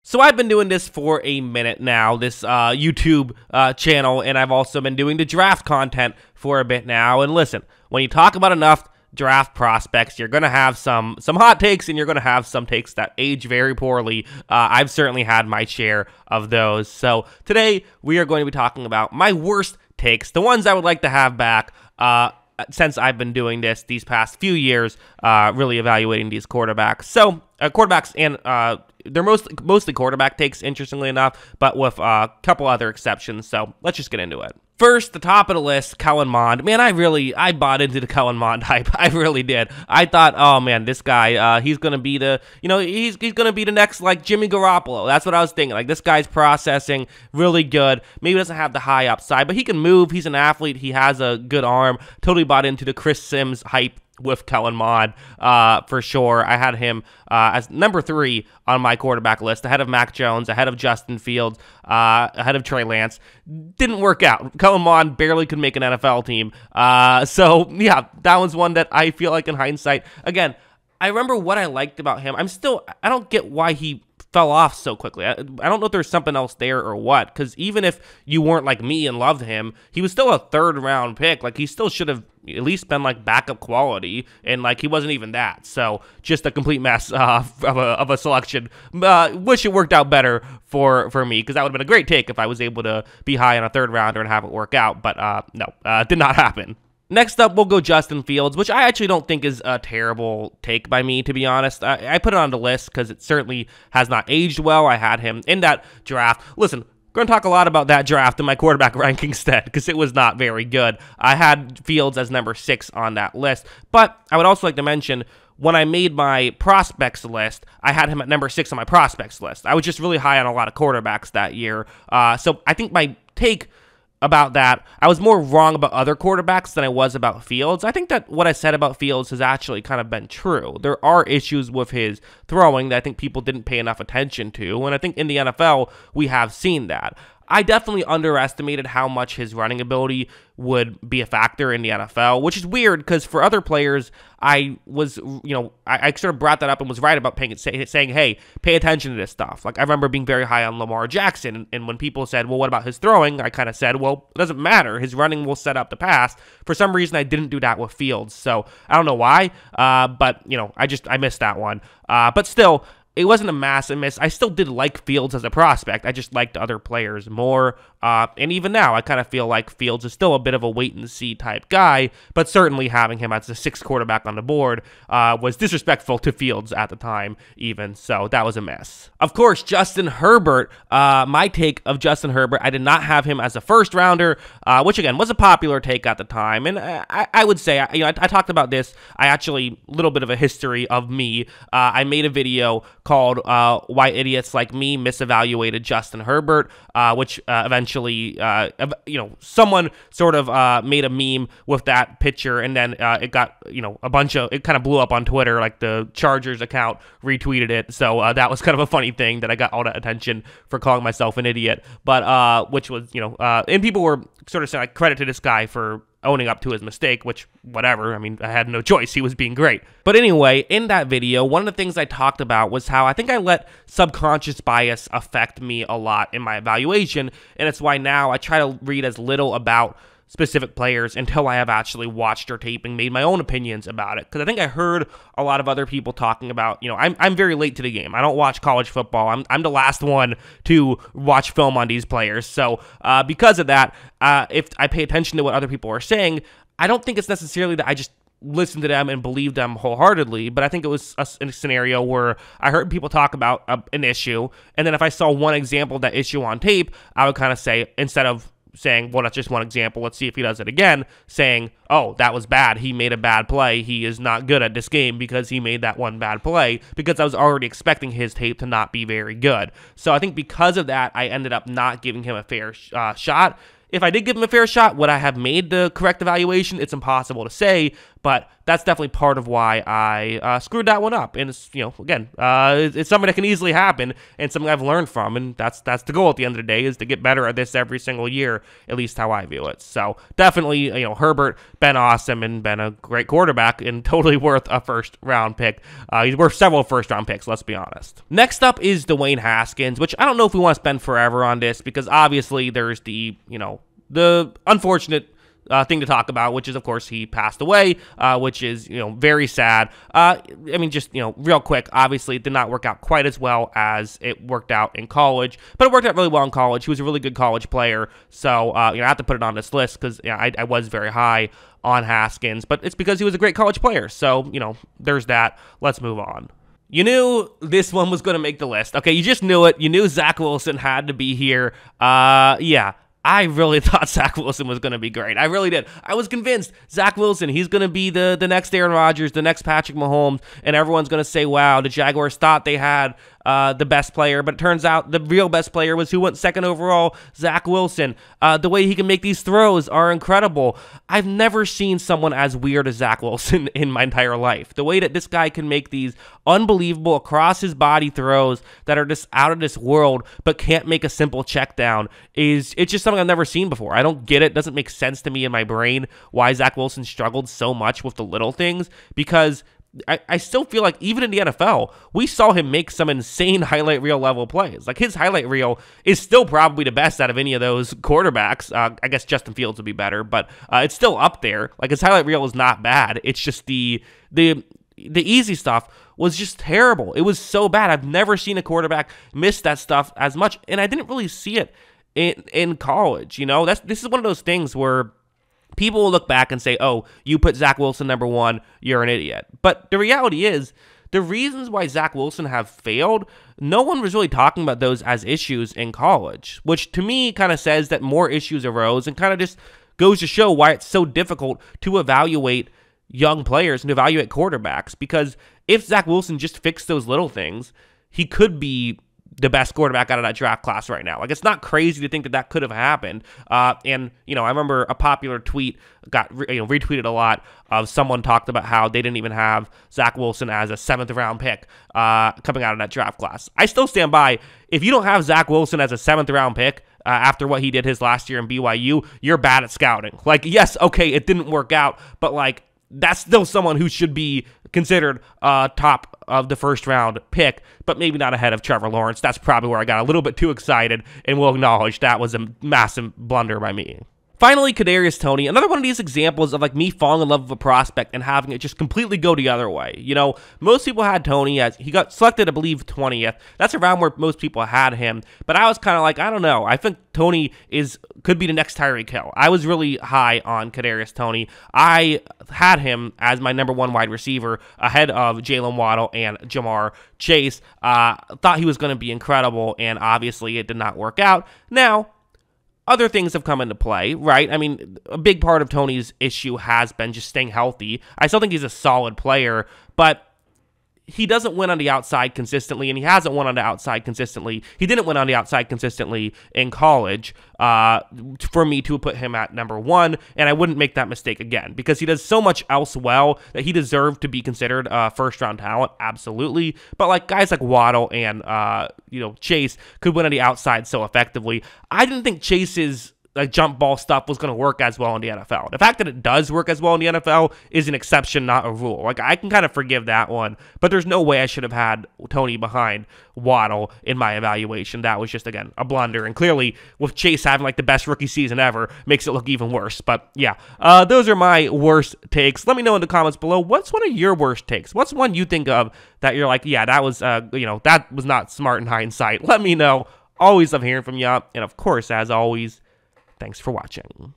So I've been doing this for a minute now, this YouTube channel, and I've also been doing the draft content for a bit now. And listen, when you talk about enough draft prospects, you're going to have some hot takes, and you're going to have some takes that age very poorly. I've certainly had my share of those. So today we are going to be talking about my worst takes, the ones I would like to have back since I've been doing this these past few years, really evaluating these quarterbacks. So quarterbacks and they're mostly quarterback takes, interestingly enough, but with a couple other exceptions. So let's just get into it. First, the top of the list, Kellen Moore. Man, I bought into the Kellen Moore hype. I really did. I thought, oh man, this guy, he's gonna be the, he's gonna be the next like Jimmy Garoppolo. That's what I was thinking. Like, this guy's processing really good. Maybe doesn't have the high upside, but he can move. He's an athlete. He has a good arm. Totally bought into the Chris Sims hype with Kellen Moore, for sure. I had him as number 3 on my quarterback list, ahead of Mac Jones, ahead of Justin Fields, ahead of Trey Lance. Didn't work out. Kellen Moore barely could make an NFL team. So, yeah, that was one that I feel like in hindsight, again, I remember what I liked about him. I don't get why he fell off so quickly. I don't know if there's something else there or what, because even if you weren't like me and loved him, he was still a 3rd round pick. Like, he still should have at least been like backup quality, and like he wasn't even that. So just a complete mess of a selection. Wish it worked out better for me, because that would have been a great take if I was able to be high on a 3rd rounder and have it work out. But no, did not happen. Next up, we'll go Justin Fields, which I actually don't think is a terrible take by me, to be honest. I put it on the list because it certainly has not aged well. I had him in that draft. Listen, going to talk a lot about that draft in my quarterback ranking instead, because it was not very good. I had Fields as number 6 on that list, but I would also like to mention, when I made my prospects list, I had him at number 6 on my prospects list. I was just really high on a lot of quarterbacks that year. So I think my take about that, I was more wrong about other quarterbacks than I was about Fields. I think that what I said about Fields has actually kind of been true. There are issues with his throwing that I think people didn't pay enough attention to, and I think in the NFL, we have seen that. I definitely underestimated how much his running ability would be a factor in the NFL, which is weird because for other players, I was, I sort of brought that up and was right about saying, hey, pay attention to this stuff. Like, I remember being very high on Lamar Jackson, and when people said, well, what about his throwing? I kind of said, well, it doesn't matter. His running will set up the pass. For some reason, I didn't do that with Fields, so I don't know why, but, I missed that one. But still, it wasn't a massive miss. I still did like Fields as a prospect. I just liked other players more. And even now, I kind of feel like Fields is still a bit of a wait-and-see type guy, but certainly having him as the 6th quarterback on the board was disrespectful to Fields at the time even, so that was a mess. Of course, Justin Herbert, my take of Justin Herbert, I did not have him as a 1st rounder, which again was a popular take at the time, and I would say, I talked about this, a little bit of a history of me. I made a video called Why Idiots Like Me Misevaluated Justin Herbert, which eventually, someone sort of made a meme with that picture, and then it got, it kind of blew up on Twitter, like the Chargers account retweeted it, so that was kind of a funny thing that I got all that attention for calling myself an idiot, but which was, and people were sort of saying, like, credit to this guy for owning up to his mistake, which, whatever, I mean, I had no choice, he was being great. But anyway, in that video, one of the things I talked about was how I think I let subconscious bias affect me a lot in my evaluation, and it's why now I try to read as little about specific players until I have actually watched their tape and made my own opinions about it. Because I think I heard a lot of other people talking about, I'm very late to the game. I don't watch college football. I'm the last one to watch film on these players. So because of that, if I pay attention to what other people are saying, I don't think it's necessarily that I just listen to them and believe them wholeheartedly, but I think it was a scenario where I heard people talk about an issue, and then if I saw one example of that issue on tape, I would kind of say, instead of saying, well, that's just one example, let's see if he does it again, saying, oh, that was bad, he made a bad play, he is not good at this game because he made that one bad play, because I was already expecting his tape to not be very good. So I think because of that, I ended up not giving him a fair shot. If I did give him a fair shot, would I have made the correct evaluation? It's impossible to say, But that's definitely part of why I screwed that one up. And it's, again, it's something that can easily happen and something I've learned from. And that's the goal at the end of the day, is to get better at this every single year, at least how I view it. So definitely, Herbert, been awesome and been a great quarterback and totally worth a first-round pick. He's worth several first-round picks, let's be honest. Next up is Dwayne Haskins, which I don't know if we want to spend forever on this, because obviously there's the unfortunate thing to talk about, which is, of course, he passed away, which is, very sad. Just real quick, obviously it did not work out quite as well as it worked out in college, but it worked out really well in college. He was a really good college player, so, I have to put it on this list because I was very high on Haskins, but it's because he was a great college player, so, there's that. Let's move on. You knew this one was going to make the list. Okay, you just knew it. You knew Zach Wilson had to be here. Yeah. I really thought Zach Wilson was going to be great. I really did. I was convinced Zach Wilson, he's going to be the next Aaron Rodgers, the next Patrick Mahomes, and everyone's going to say, wow, the Jaguars thought they had the best player, but it turns out the real best player was who went second overall, Zach Wilson. The way he can make these throws are incredible. I've never seen someone as weird as Zach Wilson in my entire life. The way that this guy can make these unbelievable across his body throws that are just out of this world, but can't make a simple check down, it's just something I've never seen before. I don't get it. It doesn't make sense to me in my brain why Zach Wilson struggled so much with the little things, because I still feel like even in the NFL, we saw him make some insane highlight reel level plays. Like, his highlight reel is still probably the best out of any of those quarterbacks. I guess Justin Fields would be better, but it's still up there. Like, his highlight reel is not bad. It's just the easy stuff was just terrible. It was so bad. I've never seen a quarterback miss that stuff as much, and I didn't really see it in college. This is one of those things where people will look back and say, oh, you put Zach Wilson number one, you're an idiot. But the reality is, the reasons why Zach Wilson have failed, no one was really talking about those as issues in college, which to me kind of says that more issues arose and kind of just goes to show why it's so difficult to evaluate young players and evaluate quarterbacks. Because if Zach Wilson just fixed those little things, he could be the best quarterback out of that draft class right now. Like, it's not crazy to think that could have happened. I remember a popular tweet got retweeted a lot of someone talked about how they didn't even have Zach Wilson as a 7th round pick coming out of that draft class. I still stand by, if you don't have Zach Wilson as a 7th round pick after what he did his last year in BYU, you're bad at scouting. Like, yes, okay, it didn't work out, but like, that's still someone who should be considered top of the first round pick, but maybe not ahead of Trevor Lawrence. That's probably where I got a little bit too excited, and will acknowledge that was a massive blunder by me. Finally, Kadarius Tony, another one of these examples of like me falling in love with a prospect and having it just completely go the other way. Most people had Tony as, he got selected, I believe, 20th. That's around where most people had him, but I was kind of like, I don't know. I think Tony could be the next Tyreek Hill. I was really high on Kadarius Tony. I had him as my number one wide receiver ahead of Jalen Waddle and Jamar Chase. Thought he was going to be incredible, and obviously it did not work out. Now, other things have come into play, right? I mean, a big part of Tony's issue has been just staying healthy. I still think he's a solid player, but he doesn't win on the outside consistently, and he hasn't won on the outside consistently. He didn't win on the outside consistently in college for me to put him at number one, and I wouldn't make that mistake again because he does so much else well that he deserved to be considered first-round talent, absolutely. But like guys like Waddle and Chase could win on the outside so effectively. I didn't think Chase's like jump ball stuff was going to work as well in the NFL. The fact that it does work as well in the NFL is an exception, not a rule. Like, I can kind of forgive that one, but there's no way I should have had Tony behind Waddle in my evaluation. That was just, again, a blunder. And clearly, with Chase having like the best rookie season ever, makes it look even worse. But yeah, those are my worst takes. Let me know in the comments below, what's one of your worst takes? What's one you think of that you're like, yeah, that was, that was not smart in hindsight? Let me know. Always love hearing from you. And of course, as always, thanks for watching.